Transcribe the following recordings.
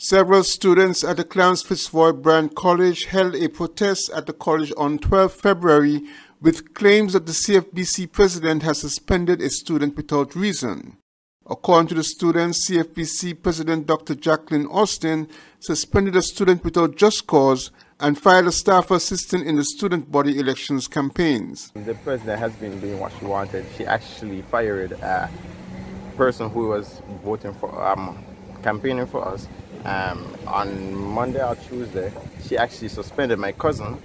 Several students at the Clarence Fitzroy Brand College held a protest at the college on 12 February with claims that the CFBC president has suspended a student without reason. According to the students, CFBC President Dr. Jacqueline Austin suspended a student without just cause and fired a staff assistant in the student body elections campaigns. The president has been doing what she wanted. She actually fired a person who was voting for, campaigning for us. On Monday or Tuesday, she actually suspended my cousin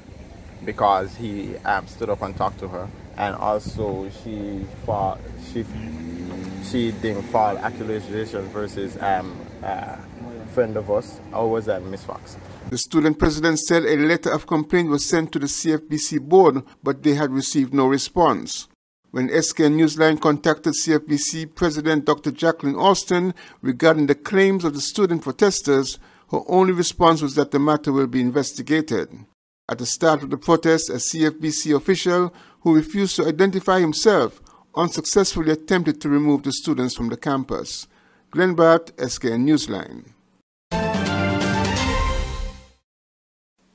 because he stood up and talked to her, and also she didn't file accusation versus a friend of us, or was that Miss Fox. The student president said a letter of complaint was sent to the CFBC board, but they had received no response. When Skn Newsline contacted CFBC President Dr. Jacqueline Austin regarding the claims of the student protesters, her only response was that the matter will be investigated. At the start of the protest, a CFBC official who refused to identify himself unsuccessfully attempted to remove the students from the campus. Glenn Bart, Skn Newsline.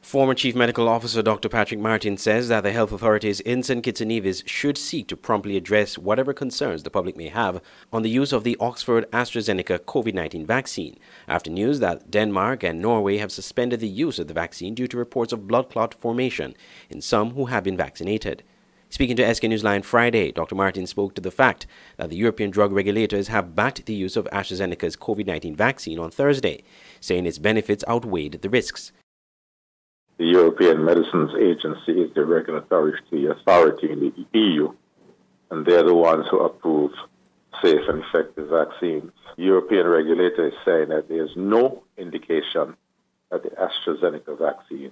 Former Chief Medical Officer Dr. Patrick Martin says that the health authorities in St. Kitts and Nevis should seek to promptly address whatever concerns the public may have on the use of the Oxford AstraZeneca COVID-19 vaccine, after news that Denmark and Norway have suspended the use of the vaccine due to reports of blood clot formation in some who have been vaccinated. Speaking to Skn Newsline Friday, Dr. Martin spoke to the fact that the European drug regulators have backed the use of AstraZeneca's COVID-19 vaccine on Thursday, saying its benefits outweighed the risks. The European Medicines Agency is the regulatory authority in the EU, and they're the ones who approve safe and effective vaccines. The European regulator is saying that there's no indication that the AstraZeneca vaccine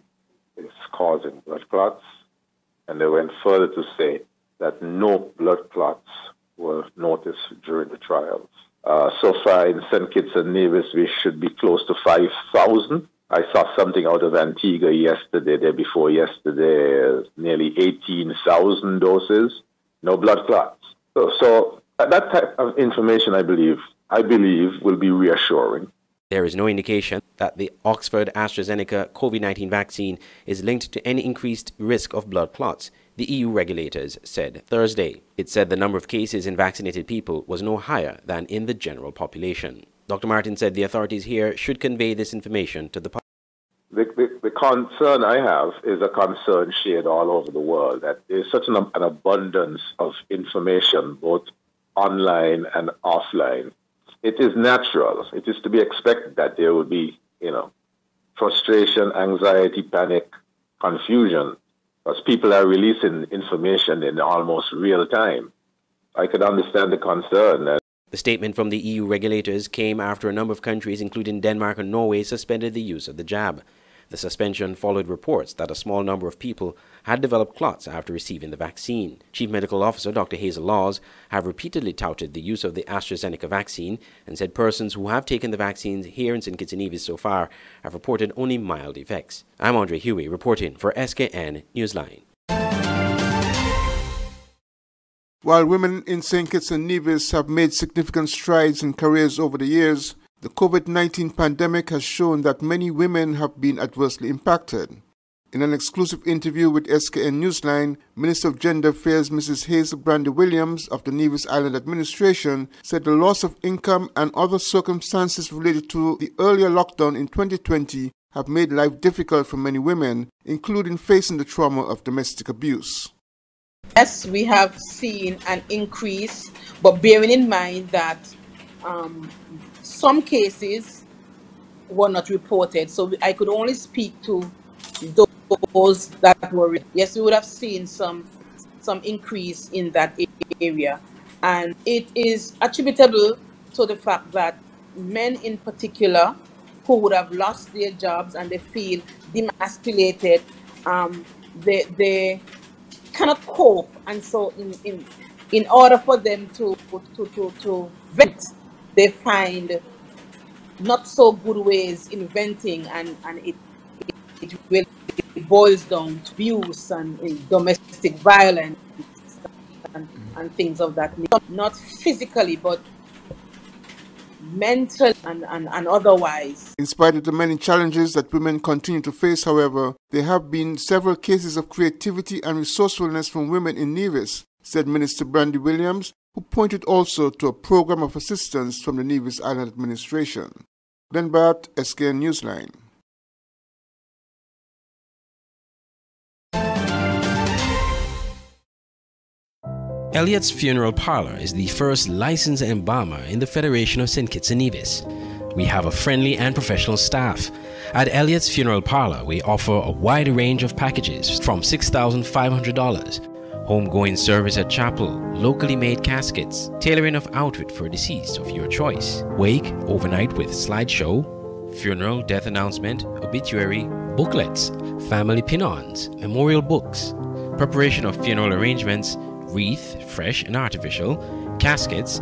is causing blood clots, and they went further to say that no blood clots were noticed during the trials. So far in St. Kitts and Nevis, we should be close to 5,000. I saw something out of Antigua yesterday, day before yesterday, nearly 18,000 doses, no blood clots. So that type of information, I believe, will be reassuring. There is no indication that the Oxford AstraZeneca COVID-19 vaccine is linked to any increased risk of blood clots, the EU regulators said Thursday. It said the number of cases in vaccinated people was no higher than in the general population. Dr. Martin said the authorities here should convey this information to the public. The concern I have is a concern shared all over the world, that there's such an abundance of information, both online and offline. It is natural. It is to be expected that there would be, frustration, anxiety, panic, confusion, because people are releasing information in almost real time. I could understand the concern. The statement from the EU regulators came after a number of countries, including Denmark and Norway, suspended the use of the jab. The suspension followed reports that a small number of people had developed clots after receiving the vaccine. Chief Medical Officer Dr. Hazel Laws have repeatedly touted the use of the AstraZeneca vaccine and said persons who have taken the vaccines here in St. Kitts and Nevis so far have reported only mild effects. I'm Andre Huey reporting for Skn Newsline. While women in St. Kitts and Nevis have made significant strides in careers over the years, the COVID-19 pandemic has shown that many women have been adversely impacted. In an exclusive interview with Skn Newsline, Minister of Gender Affairs Mrs. Hazel Brandy Williams of the Nevis Island Administration said the loss of income and other circumstances related to the earlier lockdown in 2020 have made life difficult for many women, including facing the trauma of domestic abuse. Yes, we have seen an increase, but bearing in mind that some cases were not reported, so I could only speak to those that were. Yes, we would have seen some increase in that area, and it is attributable to the fact that men in particular who would have lost their jobs and they feel demasculated, they cannot cope, and so in order for them to vent, they find not so good ways in venting, and it really boils down to abuse and domestic violence and things of that nature. Not physically, but mental and otherwise. In spite of the many challenges that women continue to face, however, there have been several cases of creativity and resourcefulness from women in Nevis, said Minister Brandy Williams, who pointed also to a program of assistance from the Nevis Island administration. Glenn Bart, Skn Newsline. Elliot's Funeral Parlor is the first licensed embalmer in the Federation of St. Kitts and Nevis. We have a friendly and professional staff. At Elliot's Funeral Parlor, we offer a wide range of packages from $6,500, homegoing service at chapel, locally made caskets, tailoring of outfit for deceased of your choice, wake, overnight with slideshow, funeral, death announcement, obituary, booklets, family pin-ons, memorial books, preparation of funeral arrangements, wreath, fresh and artificial, caskets,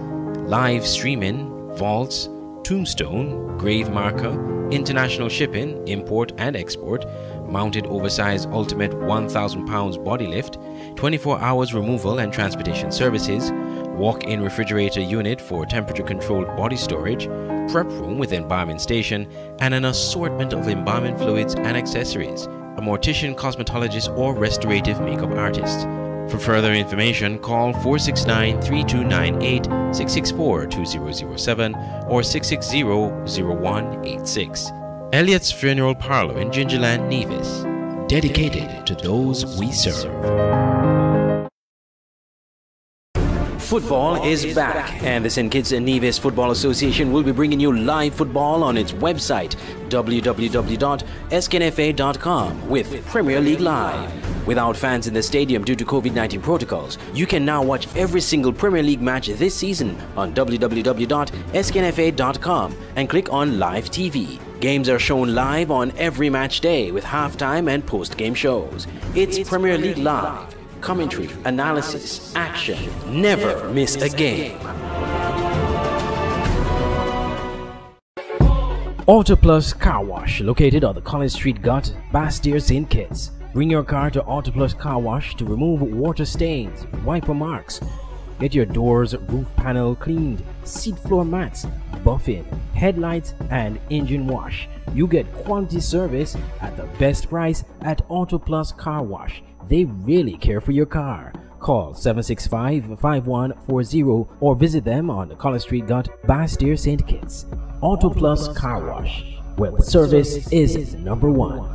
live streaming, vaults, tombstone, grave marker, international shipping, import and export, mounted oversized ultimate 1,000 pounds body lift, 24 hours removal and transportation services, walk-in refrigerator unit for temperature-controlled body storage, prep room with embalming station, and an assortment of embalming fluids and accessories, a mortician, cosmetologist, or restorative makeup artist. For further information, call 469-3298, 664-2007, or 660-0186. Elliot's Funeral Parlor in Gingerland, Nevis, dedicated to those we serve. Football is back, and the St. Kitts and Nevis Football Association will be bringing you live football on its website, www.sknfa.com, with Premier League Live. Without fans in the stadium due to COVID-19 protocols, you can now watch every single Premier League match this season on www.sknfa.com and click on Live TV. Games are shown live on every match day with halftime and post-game shows. It's Premier League Live. Commentary, analysis, action. Never miss a game. Auto Plus Car Wash, located on the College Street Gut, Bastyr, St. Kitts. Bring your car to Auto Plus Car Wash to remove water stains, wiper marks. Get your doors, roof panel cleaned, seat floor mats, buffing, headlights, and engine wash. You get quality service at the best price at Auto Plus Car Wash. They really care for your car. Call 765-5140 or visit them on the College Street Gut, Bastyr, St. Kitts. Auto Plus Car Wash, where the service is number one.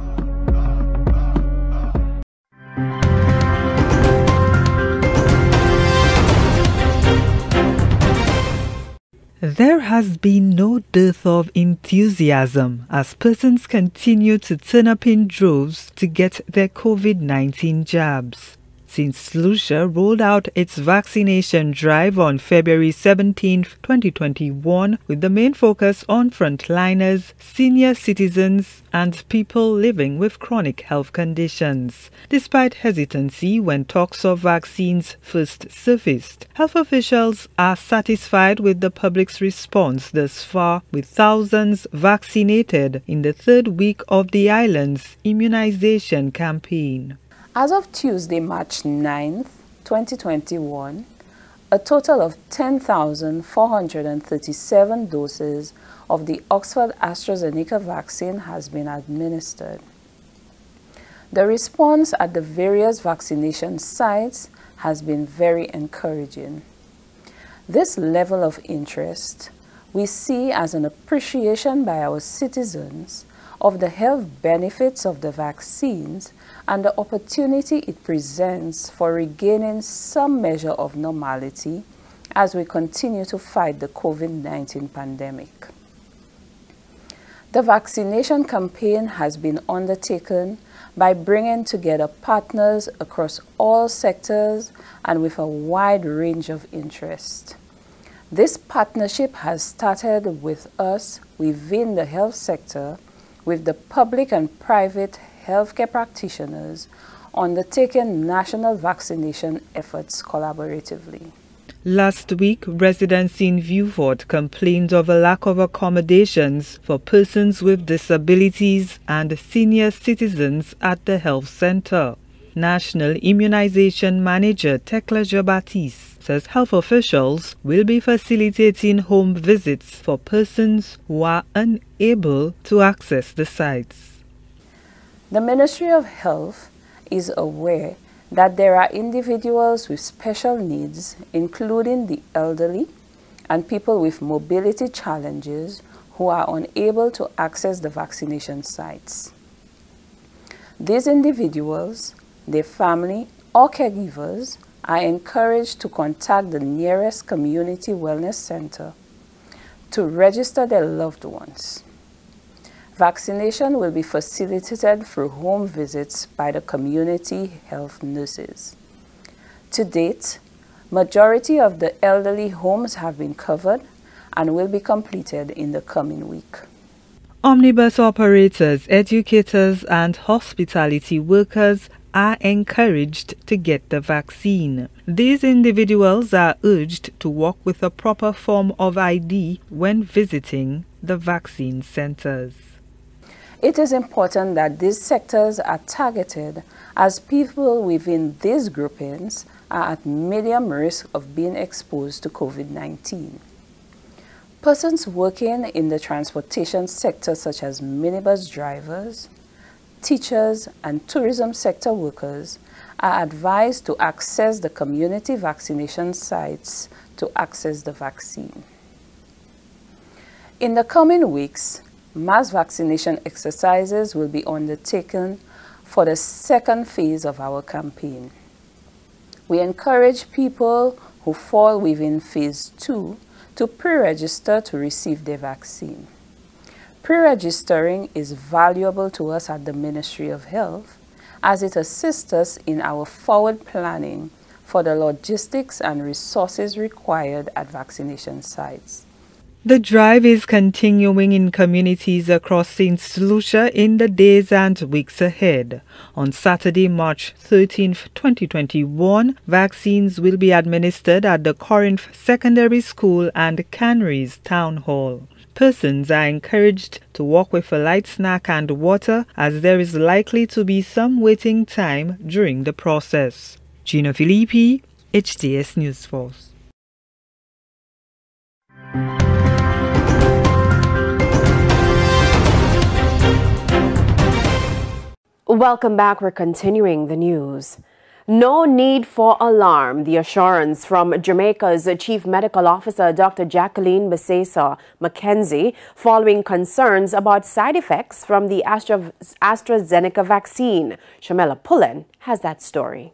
There has been no dearth of enthusiasm as persons continue to turn up in droves to get their COVID-19 jabs. Since Lucia rolled out its vaccination drive on February 17, 2021, with the main focus on frontliners, senior citizens, and people living with chronic health conditions. Despite hesitancy when talks of vaccines first surfaced, health officials are satisfied with the public's response thus far, with thousands vaccinated in the third week of the island's immunization campaign. As of Tuesday, March 9, 2021, a total of 10,437 doses of the Oxford AstraZeneca vaccine has been administered. The response at the various vaccination sites has been very encouraging. This level of interest we see as an appreciation by our citizens of the health benefits of the vaccines and the opportunity it presents for regaining some measure of normality as we continue to fight the COVID-19 pandemic. The vaccination campaign has been undertaken by bringing together partners across all sectors and with a wide range of interest. This partnership has started with us within the health sector, with the public and private healthcare practitioners undertaking national vaccination efforts collaboratively. Last week, residents in Viewfort complained of a lack of accommodations for persons with disabilities and senior citizens at the health center. National Immunization Manager Tekla Jobatis says health officials will be facilitating home visits for persons who are unable to access the sites. The Ministry of Health is aware that there are individuals with special needs, including the elderly and people with mobility challenges who are unable to access the vaccination sites. These individuals, their family, or caregivers are encouraged to contact the nearest community wellness center to register their loved ones. Vaccination will be facilitated through home visits by the community health nurses. To date, majority of the elderly homes have been covered and will be completed in the coming week. Omnibus operators, educators, and hospitality workers are encouraged to get the vaccine. These individuals are urged to walk with a proper form of ID when visiting the vaccine centers. It is important that these sectors are targeted, as people within these groupings are at medium risk of being exposed to COVID-19. Persons working in the transportation sector, such as minibus drivers, teachers, and tourism sector workers, are advised to access the community vaccination sites to access the vaccine. In the coming weeks, mass vaccination exercises will be undertaken for the second phase of our campaign. We encourage people who fall within phase 2 to pre-register to receive their vaccine. Pre-registering is valuable to us at the Ministry of Health, as it assists us in our forward planning for the logistics and resources required at vaccination sites. The drive is continuing in communities across St. Lucia in the days and weeks ahead. On Saturday, March 13, 2021, vaccines will be administered at the Corinth Secondary School and Canneries Town Hall. Persons are encouraged to walk with a light snack and water, as there is likely to be some waiting time during the process. Gina Filippi, HDS News Force. Welcome back. We're continuing the news. No need for alarm. The assurance from Jamaica's Chief Medical Officer, Dr. Jacqueline Besesa Mackenzie, following concerns about side effects from the AstraZeneca vaccine. Shamela Pullen has that story.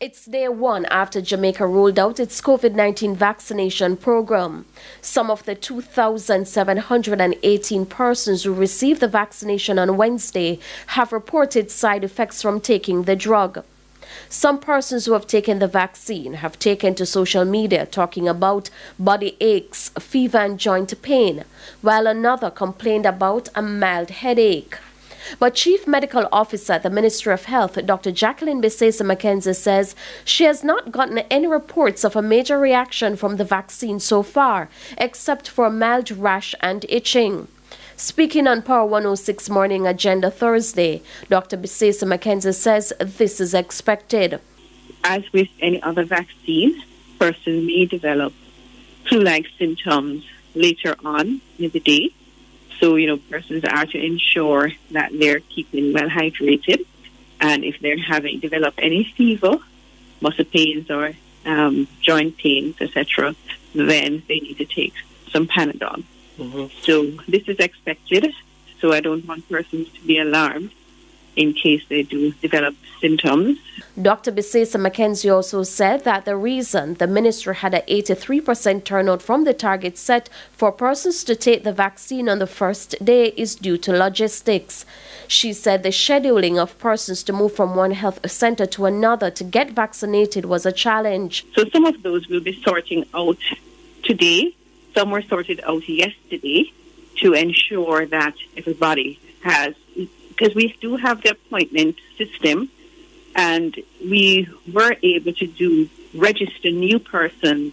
It's day one after Jamaica rolled out its COVID-19 vaccination program. Some of the 2,718 persons who received the vaccination on Wednesday have reported side effects from taking the drug. Some persons who have taken the vaccine have taken to social media talking about body aches, fever and joint pain, while another complained about a mild headache. But Chief Medical Officer at the Ministry of Health, Dr. Jacqueline Besesa Mackenzie, says she has not gotten any reports of a major reaction from the vaccine so far, except for a mild rash and itching. Speaking on Power 106 Morning Agenda Thursday, Dr. Besesa Mackenzie says this is expected. As with any other vaccine, person may develop flu-like symptoms later on in the day. So, persons are to ensure that they're keeping well hydrated. And if they're develop any fever, muscle pains or joint pains, etc., then they need to take some Panadol. So this is expected. So I don't want persons to be alarmed in case they do develop symptoms. Dr. Besesa Mackenzie also said that the reason the ministry had an 83% turnout from the target set for persons to take the vaccine on the first day is due to logistics. She said the scheduling of persons to move from one health center to another to get vaccinated was a challenge. So some of those will be sorting out today. Some were sorted out yesterday to ensure that everybody has, because we do have the appointment system, and we were able to register new persons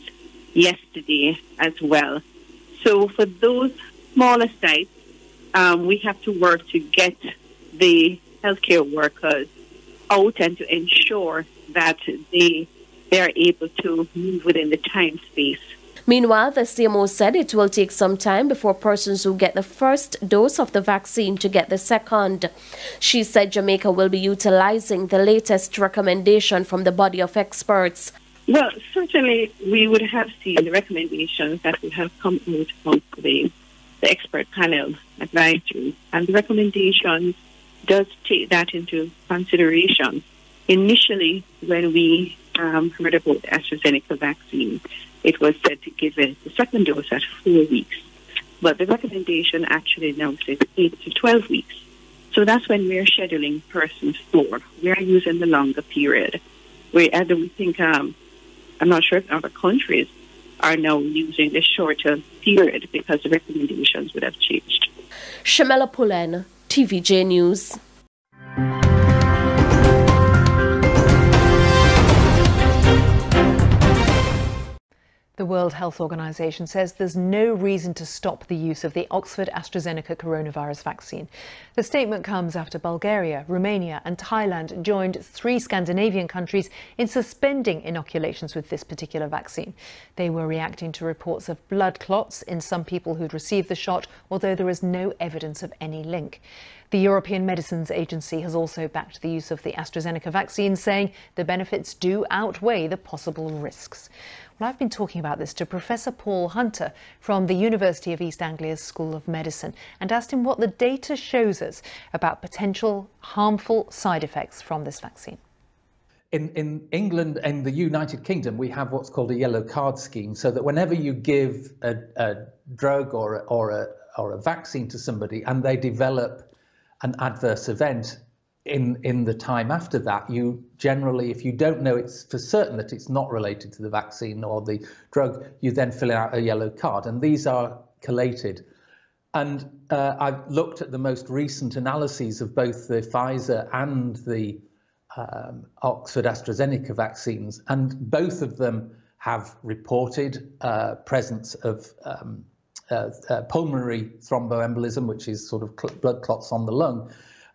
yesterday as well. So for those smaller sites, we have to work to get the healthcare workers out and to ensure that they they are able to move within the time space. Meanwhile, the CMO said it will take some time before persons who get the first dose of the vaccine to get the second. She said Jamaica will be utilizing the latest recommendation from the body of experts. Well, certainly we would have seen the recommendations that would have come out from the expert panel advisory, and the recommendations does take that into consideration. Initially, when we heard about the AstraZeneca vaccine, it was said to give it the second dose at 4 weeks. But the recommendation actually now says 8 to 12 weeks. So that's when we're scheduling persons for. We're using the longer period. We think, I'm not sure if other countries are now using the shorter period because the recommendations would have changed. Shamela Pullen, TVJ News. The World Health Organization says there's no reason to stop the use of the Oxford AstraZeneca coronavirus vaccine. The statement comes after Bulgaria, Romania and Thailand joined 3 Scandinavian countries in suspending inoculations with this particular vaccine. They were reacting to reports of blood clots in some people who'd received the shot, although there is no evidence of any link. The European Medicines Agency has also backed the use of the AstraZeneca vaccine, saying the benefits do outweigh the possible risks. Well, I've been talking about this to Professor Paul Hunter from the University of East Anglia's School of Medicine and asked him what the data shows us about potential harmful side effects from this vaccine. In England and the United Kingdom, we have what's called a yellow card scheme, so that whenever you give a drug or a vaccine to somebody and they develop an adverse event in the time after that, you generally, if you don't know it's for certain that it's not related to the vaccine or the drug, you then fill out a yellow card, and these are collated. And I've looked at the most recent analyses of both the Pfizer and the Oxford AstraZeneca vaccines, and both of them have reported presence of pulmonary thromboembolism, which is sort of blood clots on the lung,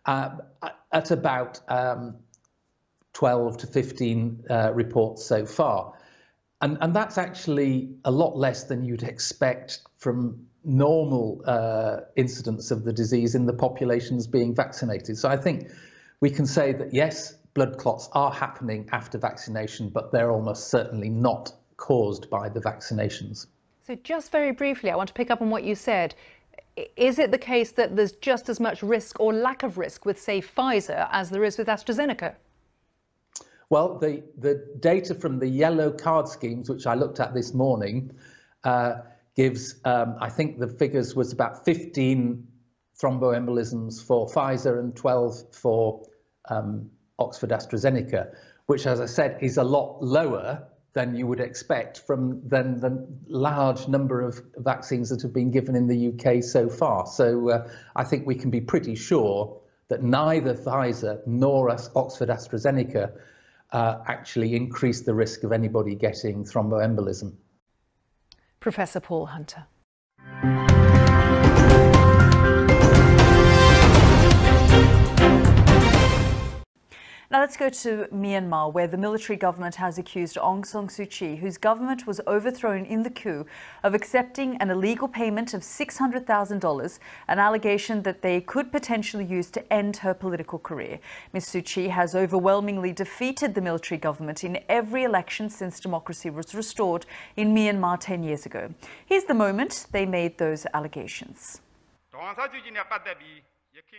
at about 12 to 15 reports so far. And that's actually a lot less than you'd expect from normal incidence of the disease in the populations being vaccinated. So I think we can say that, yes, blood clots are happening after vaccination, but they're almost certainly not caused by the vaccinations. So just very briefly, I want to pick up on what you said. Is it the case that there's just as much risk or lack of risk with, say, Pfizer as there is with AstraZeneca? Well, the data from the yellow card schemes, which I looked at this morning, gives, I think the figures was about 15 thromboembolisms for Pfizer and 12 for Oxford AstraZeneca, which, as I said, is a lot lower than you would expect from the large number of vaccines that have been given in the UK so far. So I think we can be pretty sure that neither Pfizer nor Oxford AstraZeneca actually increase the risk of anybody getting thromboembolism. Professor Paul Hunter. Now let's go to Myanmar, where the military government has accused Aung San Suu Kyi, whose government was overthrown in the coup, of accepting an illegal payment of $600,000, an allegation that they could potentially use to end her political career. Ms. Suu Kyi has overwhelmingly defeated the military government in every election since democracy was restored in Myanmar 10 years ago. Here's the moment they made those allegations.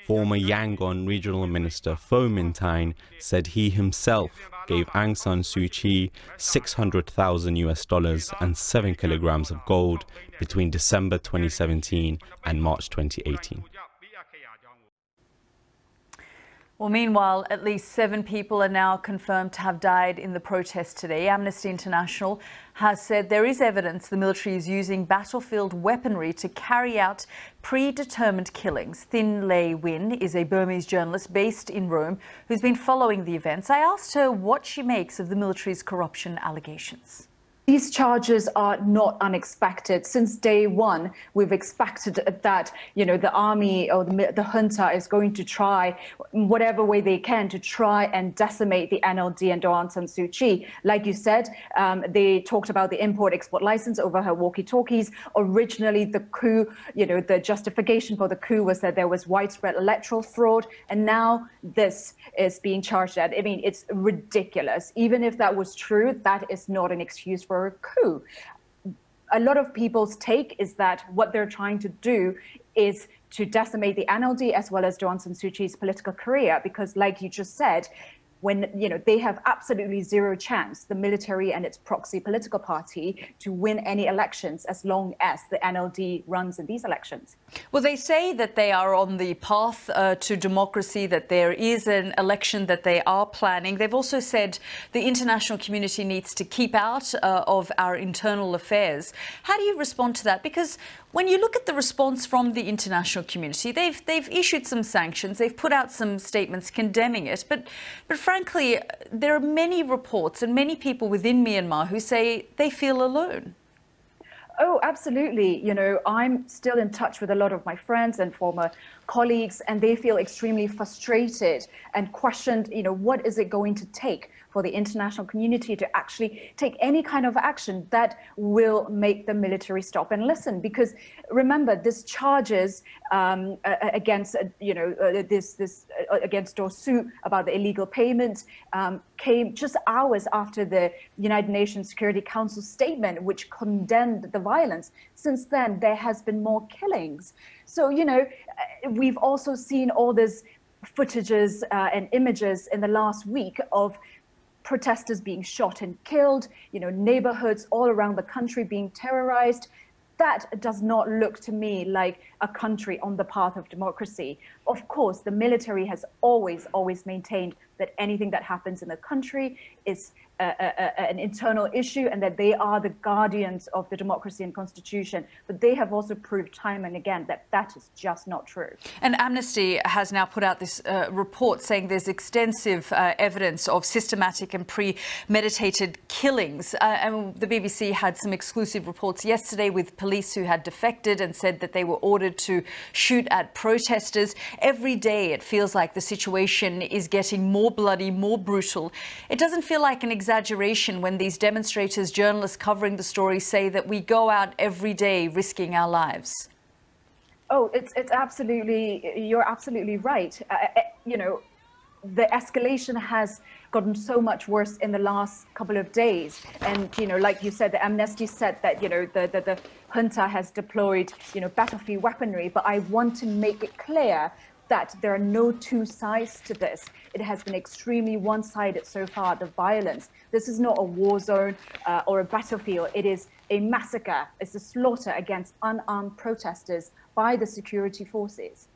Former Yangon Regional Minister Pho Min Tain said he himself gave Aung San Suu Kyi $600,000 and 7 kilograms of gold between December 2017 and March 2018. Well, meanwhile, at least 7 people are now confirmed to have died in the protest today. Amnesty International has said there is evidence the military is using battlefield weaponry to carry out predetermined killings. Thin Lay Win is a Burmese journalist based in Rome who's been following the events. I asked her what she makes of the military's corruption allegations. These charges are not unexpected. Since day one, we've expected that, the army or the junta is going to try whatever way they can to try and decimate the NLD and Aung San Suu Kyi. Like you said, they talked about the import-export license over her walkie-talkies. Originally, the coup, the justification for the coup was that there was widespread electoral fraud, and now this is being charged at. I mean, it's ridiculous. Even if that was true, that is not an excuse for a coup. A lot of people's take is that what they're trying to do is to decimate the NLD as well as Aung San Suu Kyi's political career, because like you just said, when they have absolutely zero chance, the military and its proxy political party, to win any elections as long as the NLD runs in these elections. Well, they say that they are on the path to democracy, that there is an election that they are planning. They've also said the international community needs to keep out of our internal affairs. How do you respond to that? Because when you look at the response from the international community, they've issued some sanctions, they've put out some statements condemning it, but frankly, there are many reports and many people within Myanmar who say they feel alone. Oh, absolutely. I'm still in touch with a lot of my friends and former colleagues, and they feel extremely frustrated and questioned, what is it going to take for the international community to actually take any kind of action that will make the military stop and listen? Because remember, this charges against, against Dosu about the illegal payments came just hours after the United Nations Security Council statement, which condemned the violence. Since then, there has been more killings. So, we've also seen all these footages and images in the last week of protesters being shot and killed, neighborhoods all around the country being terrorized. That does not look to me like a country on the path of democracy. Of course, the military has always maintained that anything that happens in the country is an internal issue and that they are the guardians of the democracy and constitution. But they have also proved time and again that that is just not true. And Amnesty has now put out this report saying there's extensive evidence of systematic and premeditated killings. And the BBC had some exclusive reports yesterday with police who had defected and said that they were ordered to shoot at protesters. Every day it feels like the situation is getting more bloody, more brutal. It doesn't feel like an exaggeration when these demonstrators, journalists covering the story say that we go out every day risking our lives. Oh, it's absolutely, you're absolutely right. The escalation has gotten so much worse in the last couple of days. And, like you said, the Amnesty said that, the junta has deployed, battlefield weaponry. But I want to make it clear that there are no two sides to this. It has been extremely one-sided so far, the violence. This is not a war zone or a battlefield. It is a massacre. It's a slaughter against unarmed protesters by the security forces.